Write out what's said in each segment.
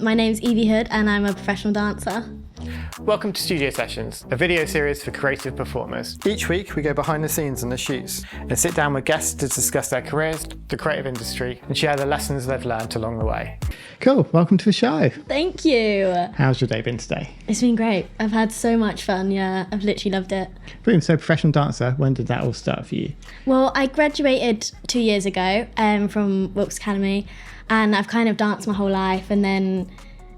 My name's Evie Hood and I'm a professional dancer. Welcome to Studio Sessions, a video series for creative performers. Each week we go behind the scenes on the shoots and sit down with guests to discuss their careers, the creative industry, and share the lessons they've learned along the way. Cool, welcome to the show. Thank you. How's your day been today? It's been great. I've had so much fun, yeah. I've literally loved it. Brilliant, so professional dancer, when did that all start for you? Well, I graduated 2 years ago from Wilkes Academy, and I've kind of danced my whole life, and then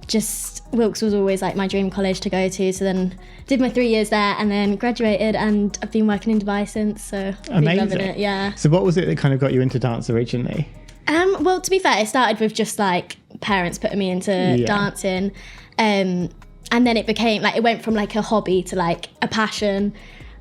just Wilkes was always like my dream college to go to, so then did my 3 years there and then graduated, and I've been working in Dubai since, so I've been loving it, yeah. So what was it that kind of got you into dance originally? Well, to be fair, it started with just like parents putting me into dancing, and then it became like, it went from like a hobby to like a passion.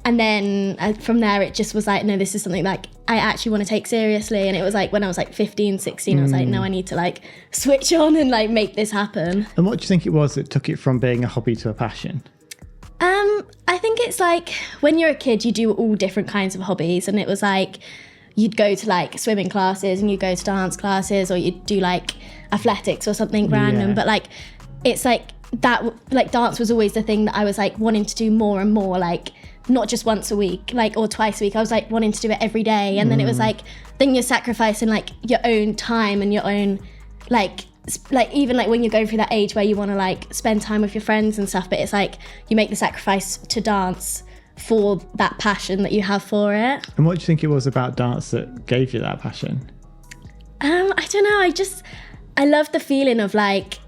And then from there, it just was like, no, this is something like I actually want to take seriously. And it was like when I was like 15, 16, I was like, no, I need to like switch on and like make this happen. And what do you think it was that took it from being a hobby to a passion? I think it's like when you're a kid, you do all different kinds of hobbies. And it was like you'd go to like swimming classes and you'd go to dance classes, or you'd do like athletics or something random. But like it's like that, like dance was always the thing that I was like wanting to do more and more, like not just once a week, like, or twice a week. I was like wanting to do it every day. And then it was like, then you're sacrificing like your own time and your own, like even like when you're going through that age where you want to like spend time with your friends and stuff, but it's like you make the sacrifice to dance for that passion that you have for it. And what do you think it was about dance that gave you that passion? I don't know. I love the feeling of like,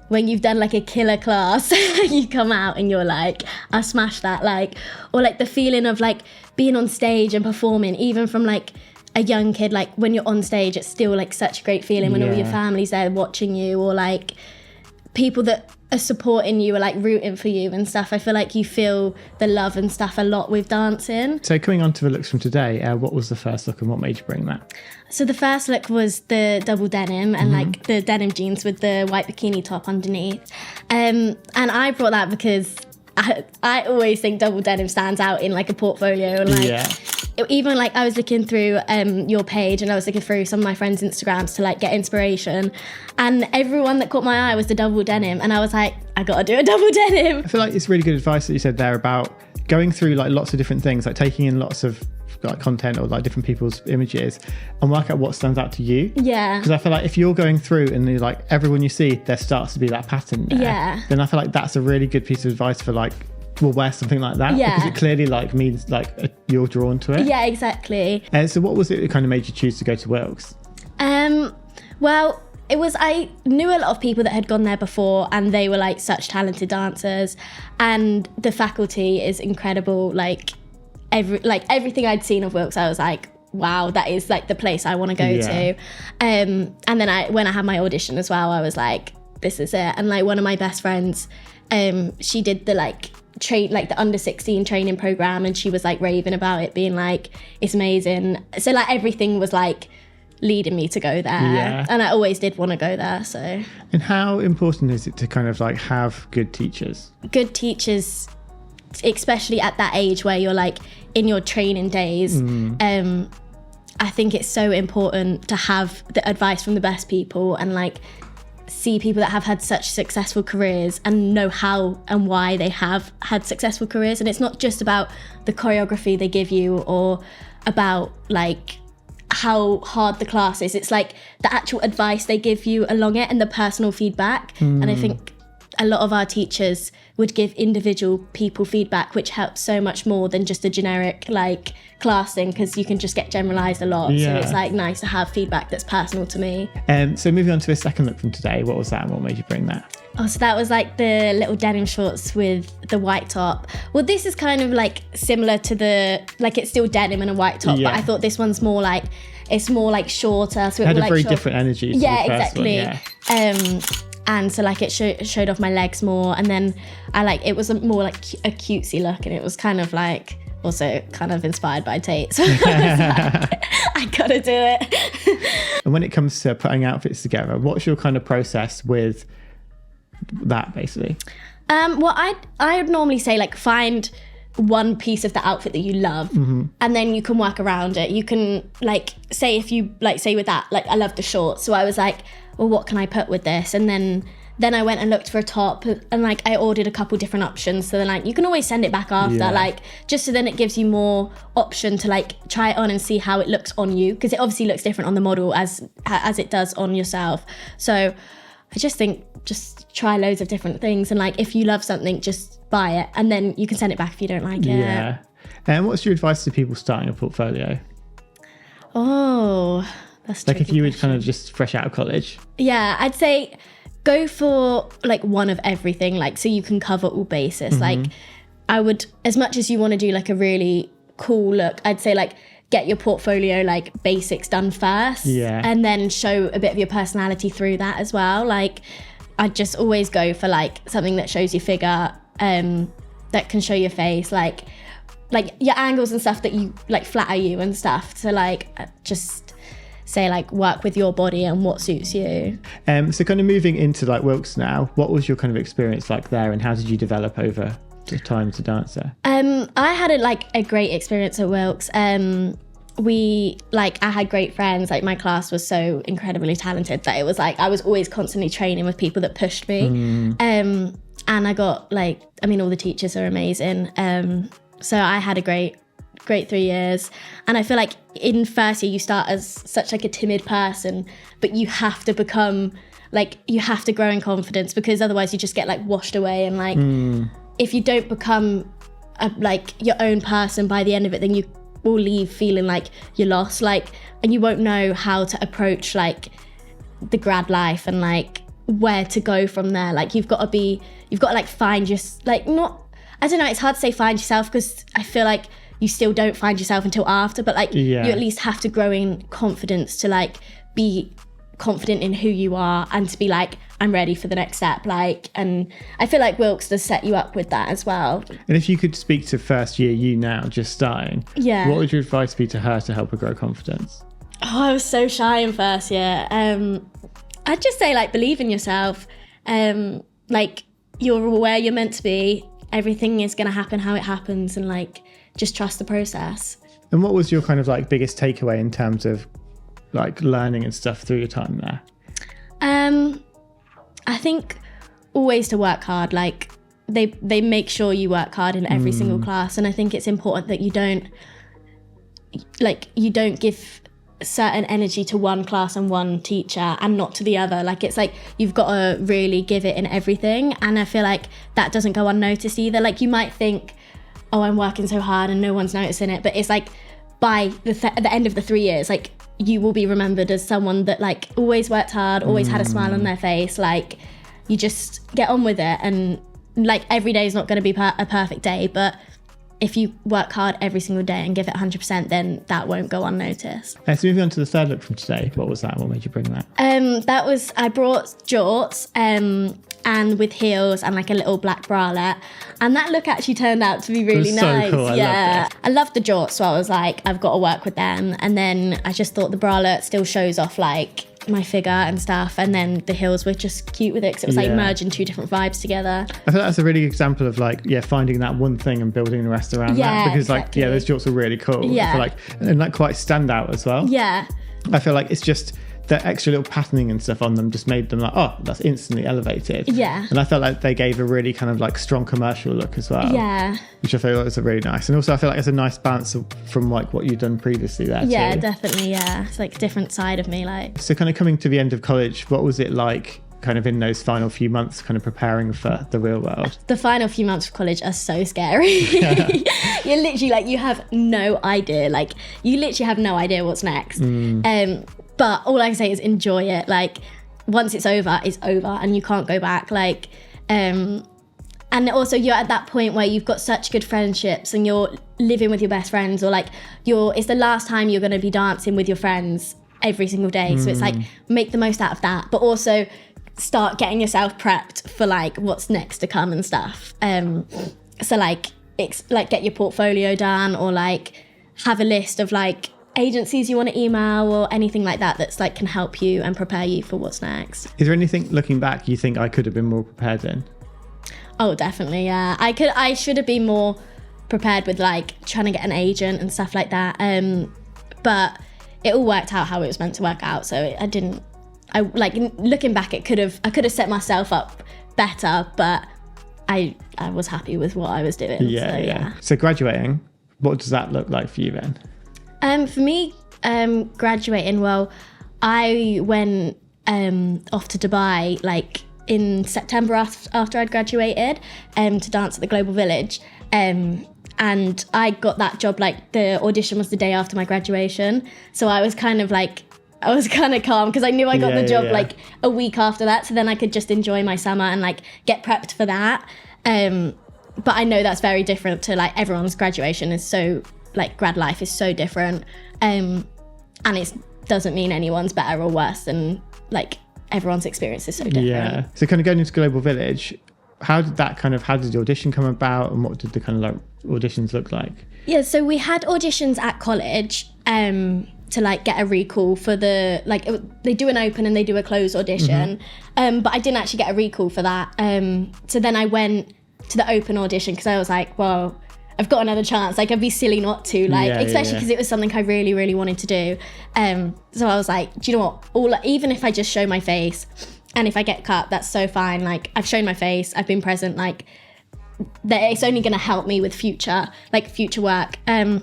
when you've done like a killer class, you come out and you're like, I smashed that, like, or like the feeling of like being on stage and performing, even from like a young kid, like when you're on stage, it's still like such a great feeling when all your family's there watching you, or like people that are supporting you are like rooting for you and stuff. I feel like you feel the love and stuff a lot with dancing. So coming on to the looks from today, what was the first look and what made you bring that? So the first look was the double denim and like the denim jeans with the white bikini top underneath. And I brought that because I always think double denim stands out in like a portfolio. And like even like I was looking through your page, and I was looking through some of my friends' Instagrams to like get inspiration, and everyone that caught my eye was the double denim, and I was like, I gotta do a double denim. I feel like it's really good advice that you said there about going through like lots of different things, like taking in lots of like content or like different people's images and work out what stands out to you. Yeah. Because I feel like if you're going through and you're like everyone you see, there starts to be that pattern there, then I feel like that's a really good piece of advice for like, we'll wear something like that, because it clearly like means like you're drawn to it. Yeah, exactly. So what was it that kind of made you choose to go to Wilkes? Well, it was, I knew a lot of people that had gone there before, and they were like such talented dancers, and the faculty is incredible. Like everything I'd seen of Wilkes, I was like, wow, that is like the place I want to go to. And then when I had my audition as well, I was like, this is it. And like one of my best friends, she did the like the under 16 training program, and she was like raving about it, being like, it's amazing. So like everything was like leading me to go there, and I always did want to go there. So, and how important is it to kind of like have good teachers, especially at that age where you're like in your training days? I think it's so important to have the advice from the best people, and like see people that have had such successful careers and know how and why they have had successful careers. And it's not just about the choreography they give you or about like how hard the class is. It's like the actual advice they give you along it and the personal feedback. And I think a lot of our teachers would give individual people feedback, which helps so much more than just a generic like class thing, because you can just get generalized a lot. So it's like nice to have feedback that's personal to me. So moving on to the second look from today, what was that and what made you bring that? Oh, so that was like the little denim shorts with the white top. Well, this is kind of like similar to the, like it's still denim and a white top, but I thought this one's more like, it's more like shorter. So it had a very different energy to the first one, and so like it showed off my legs more, and then it was more like a cutesy look, and it was kind of like also kind of inspired by Tate, so I was like, I gotta do it. And when it comes to putting outfits together, what's your kind of process with that basically? Well, I would normally say like find one piece of the outfit that you love, and then you can work around it. You can like say if you like say with that, like I love the shorts, so I was like, well, what can I put with this? And then then I went and looked for a top, and like I ordered a couple different options, so then like you can always send it back after, like just so then it gives you more option to like try it on and see how it looks on you, because it obviously looks different on the model as it does on yourself. So I just think just try loads of different things, and like if you love something, just buy it, and then you can send it back if you don't like it. Yeah. And what's your advice to people starting a portfolio? Oh, that's like if you were question. kind of just fresh out of college. Yeah, I'd say go for like one of everything, like so you can cover all bases. Like I would, as much as you want to do like a really cool look, I'd say like get your portfolio like basics done first, and then show a bit of your personality through that as well. Like I'd just always go for like something that shows your figure, that can show your face, like your angles and stuff that you like flatter you and stuff. So like just say like work with your body and what suits you. So kind of moving into like Wilkes now, what was your kind of experience like there, and how did you develop over the time as a dancer? I had a great experience at Wilkes. I had great friends. Like my class was so incredibly talented that it was like I was always constantly training with people that pushed me. And I got all the teachers are amazing. So I had a great 3 years, and I feel like in first year you start as such like a timid person, but you have to become like, you have to grow in confidence, because otherwise you just get like washed away, and like if you don't become your own person by the end of it, then you will leave feeling like you're lost, like, and you won't know how to approach like the grad life and like where to go from there. Like you've got to like find your I don't know, it's hard to say find yourself, because I feel like you still don't find yourself until after, but like you at least have to grow in confidence to like be confident in who you are, and to be like, I'm ready for the next step. Like, and I feel like Wilkes does set you up with that as well. And if you could speak to first year you now, just starting, what would your advice be to her to help her grow confidence? Oh, I was so shy in first year. I'd just say like believe in yourself. Like you're where you're meant to be. Everything is going to happen how it happens, and like just trust the process. And what was your kind of like biggest takeaway in terms of like learning and stuff through your time there? I think always to work hard. Like they make sure you work hard in every single class, and I think it's important that you don't give certain energy to one class and one teacher and not to the other. Like it's like you've got to really give it in everything, and I feel like that doesn't go unnoticed either. Like you might think, oh, I'm working so hard and no one's noticing it, but it's like by the end of the 3 years, like you will be remembered as someone that like always worked hard, always had a smile on their face. Like you just get on with it, and like every day is not going to be a perfect day, but if you work hard every single day and give it 100%, then that won't go unnoticed. So moving on to the third look from today, what was that? What made you bring that? I brought jorts and with heels and like a little black bralette, and that look actually turned out to be really nice. So cool. I loved the jorts, so I was like, I've got to work with them. And then I just thought the bralette still shows off like my figure and stuff, and then the heels were just cute with it, because it was like merging two different vibes together. I feel that's a really good example of like finding that one thing and building the rest around that, because exactly. Like those jorts are really cool. I feel like, and like quite stand out as well. I feel like it's just the extra little patterning and stuff on them just made them like, oh, that's instantly elevated. And I felt like they gave a really kind of like strong commercial look as well. Which I feel like was really nice. And also I feel like it's a nice balance from like what you've done previously there too. Definitely. It's like a different side of me. Like, so kind of coming to the end of college, what was it like kind of in those final few months kind of preparing for the real world? The final few months of college are so scary. You're literally like, you have no idea. Like you literally have no idea what's next. But all I can say is enjoy it. Like once it's over, and you can't go back. Like, and also you're at that point where you've got such good friendships and you're living with your best friends, or like it's the last time you're going to be dancing with your friends every single day. So it's like, make the most out of that, but also start getting yourself prepped for like what's next to come and stuff. So like, it's like get your portfolio done, or like have a list of like agencies you want to email or anything like that that's like can help you and prepare you for what's next. Is there anything looking back you think I could have been more prepared in? Oh, definitely, yeah. I should have been more prepared with like trying to get an agent and stuff like that. But it all worked out how it was meant to work out, so I I like looking back, I could have set myself up better, but I was happy with what I was doing. So graduating, what does that look like for you then? For me, graduating, well, I went off to Dubai like in September after I'd graduated to dance at the Global Village. And I got that job, like the audition was the day after my graduation. So I was kind of calm because I knew I got the job like a week after that. So then I could just enjoy my summer and like get prepped for that. But I know that's very different to like everyone's graduation is so like grad life is so different. And it doesn't mean anyone's better or worse than like everyone's experience is so different. Yeah. So kind of going into Global Village, how did the audition come about and what did the kind of like auditions look like? Yeah, so we had auditions at college to like get a recall for the, like they do an open and they do a closed audition. But I didn't actually get a recall for that. So then I went to the open audition because I was like, well, I've got another chance. Like I'd be silly not to, like, especially because it was something I really, really wanted to do. So I was like, do you know what? Even if I just show my face and if I get cut, that's so fine. Like I've shown my face, I've been present, like it's only going to help me with future work. And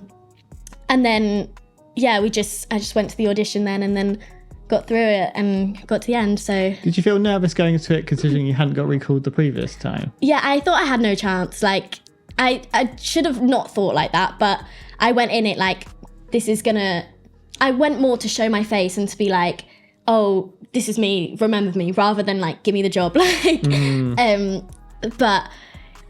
then, I just went to the audition then and then got through it and got to the end. So did you feel nervous going into it considering you hadn't got recalled the previous time? Yeah, I thought I had no chance. Like I should have not thought like that, but I went in it like, I went more to show my face and to be like, oh, this is me, remember me, rather than like, give me the job. But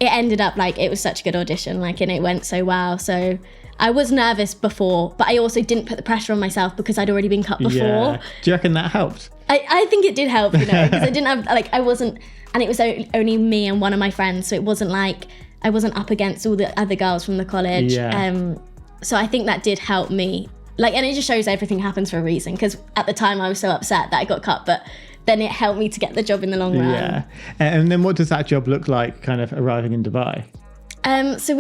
it ended up like, it was such a good audition, like, and it went so well. So I was nervous before, but I also didn't put the pressure on myself because I'd already been cut before. Yeah. Do you reckon that helped? I think it did help, because I didn't have, like, I wasn't, and it was only me and one of my friends, so it wasn't like, I wasn't up against all the other girls from the college. So I think that did help me. Like, and it just shows everything happens for a reason, because at the time I was so upset that I got cut, but then it helped me to get the job in the long run. Yeah. And then what does that job look like kind of arriving in Dubai? So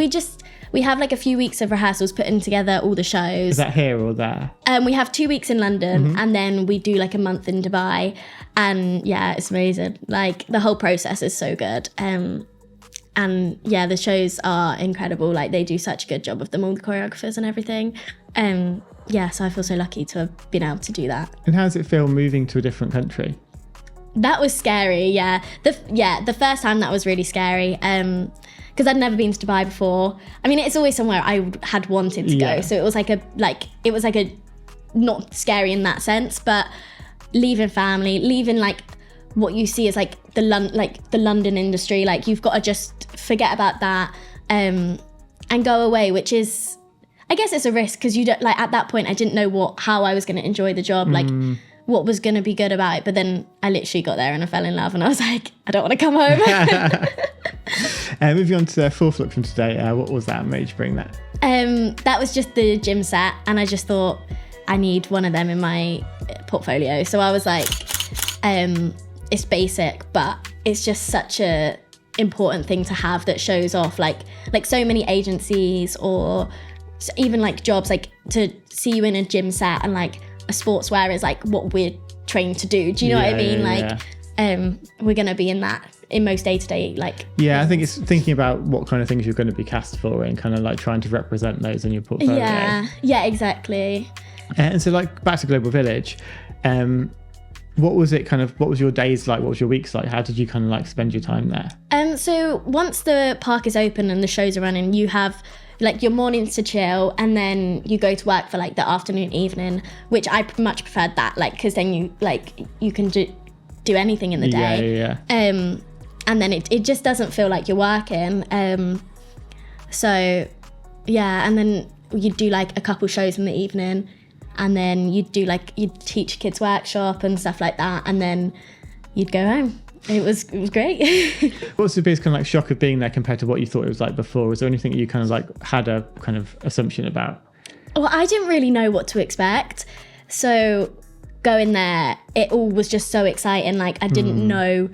we have like a few weeks of rehearsals putting together all the shows. Is that here or there? We have 2 weeks in London and then we do like a month in Dubai. And yeah, it's amazing. Like the whole process is so good. And yeah, the shows are incredible. Like they do such a good job of them, all the choreographers and everything. Yeah, so I feel so lucky to have been able to do that. And how does it feel moving to a different country? That was scary, yeah. The first time that was really scary, because I'd never been to Dubai before. I mean, it's always somewhere I had wanted to go, so it was like a not scary in that sense, but leaving family, leaving like what you see as like the London industry, like you've got to just forget about that and go away, which is, I guess it's a risk because you don't, like, at that point I didn't know how I was going to enjoy the job, like what was going to be good about it. But then I literally got there and I fell in love and I was like, I don't want to come home. Moving on to the fourth look from today, what was that made you bring that? That was just the gym set, and I just thought I need one of them in my portfolio. So I was like, it's basic, but it's just such a important thing to have that shows off, like so many agencies or even like jobs, like to see you in a gym set and like a sportswear is like what we're trained to do. Do you know what I mean? We're going to be in that in most day-to-day, like. Yeah, I think it's thinking about what kind of things you're going to be cast for and kind of like trying to represent those in your portfolio. Yeah, exactly. And so like back to Global Village, what was your days like? What was your weeks like? How did you kind of like spend your time there? So once the park is open and the shows are running, you have like your mornings to chill, and then you go to work for like the afternoon, evening, which I much preferred that, like, because then you can do anything in the day. And then it just doesn't feel like you're working. So yeah, and then you'd do like a couple shows in the evening, and then you'd teach kids workshop and stuff like that, and then you'd go home. It was great. What's the biggest kind of like shock of being there compared to what you thought it was like before? Was there anything you kind of like had a kind of assumption about? Well, I didn't really know what to expect. So going there, it all was just so exciting. Like I didn't know,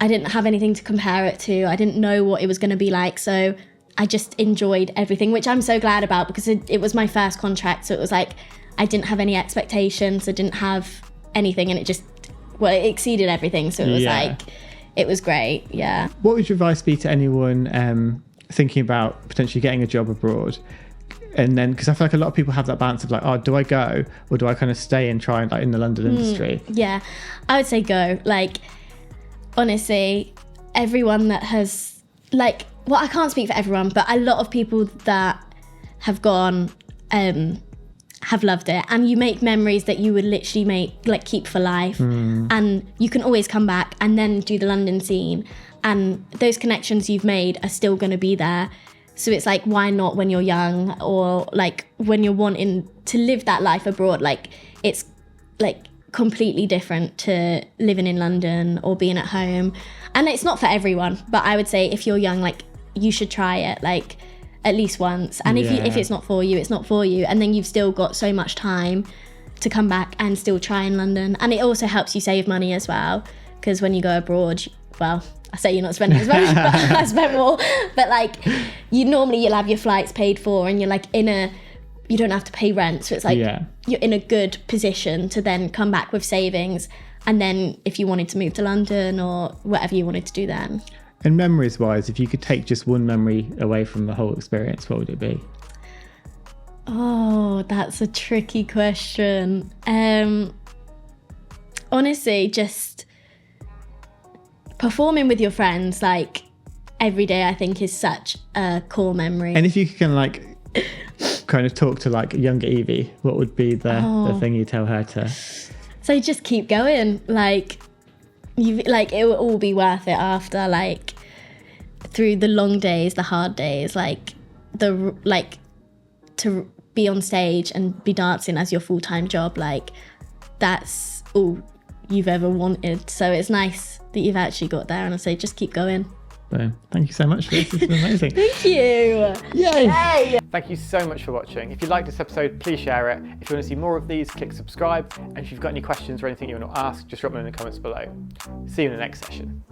I didn't have anything to compare it to. I didn't know what it was going to be like. So I just enjoyed everything, which I'm so glad about, because it was my first contract. So it was like, I didn't have any expectations. I didn't have anything, and it just it exceeded everything. So it was like, it was great. Yeah. What would your advice be to anyone thinking about potentially getting a job abroad? And then, because I feel like a lot of people have that balance of like, oh, do I go or do I kind of stay and try and like in the London industry? Yeah, I would say go. Like, honestly, everyone that has like, well, I can't speak for everyone, but a lot of people that have gone have loved it, and you make memories that you would literally keep for life, and you can always come back and then do the London scene, and those connections you've made are still going to be there. So it's like, why not when you're young, or like when you're wanting to live that life abroad? Like, it's like completely different to living in London or being at home. And it's not for everyone, but I would say if you're young, like, you should try it like at least once. And if it's not for you, it's not for you. And then you've still got so much time to come back and still try in London. And it also helps you save money as well, because when you go abroad, well, I say you're not spending as much, but I spend more. But like, you'll have your flights paid for, and you're like you don't have to pay rent. So it's like you're in a good position to then come back with savings. And then if you wanted to move to London or whatever you wanted to do then. And memories wise, if you could take just one memory away from the whole experience, what would it be? Oh, that's a tricky question. Honestly, just performing with your friends like every day, I think, is such a core memory. And if you can like kind of talk to like younger Evie, what would be the thing you tell her to? So just keep going. Like, it will all be worth it after. Like, through the long days, the hard days, to be on stage and be dancing as your full-time job. Like, that's all you've ever wanted. So it's nice that you've actually got there, and I say just keep going. Boom. Thank you so much for this. This is amazing. Thank you. Yay. Yay. Thank you so much for watching. If you liked this episode, please share it. If you want to see more of these, click subscribe. And if you've got any questions or anything you want to ask, just drop them in the comments below. See you in the next session.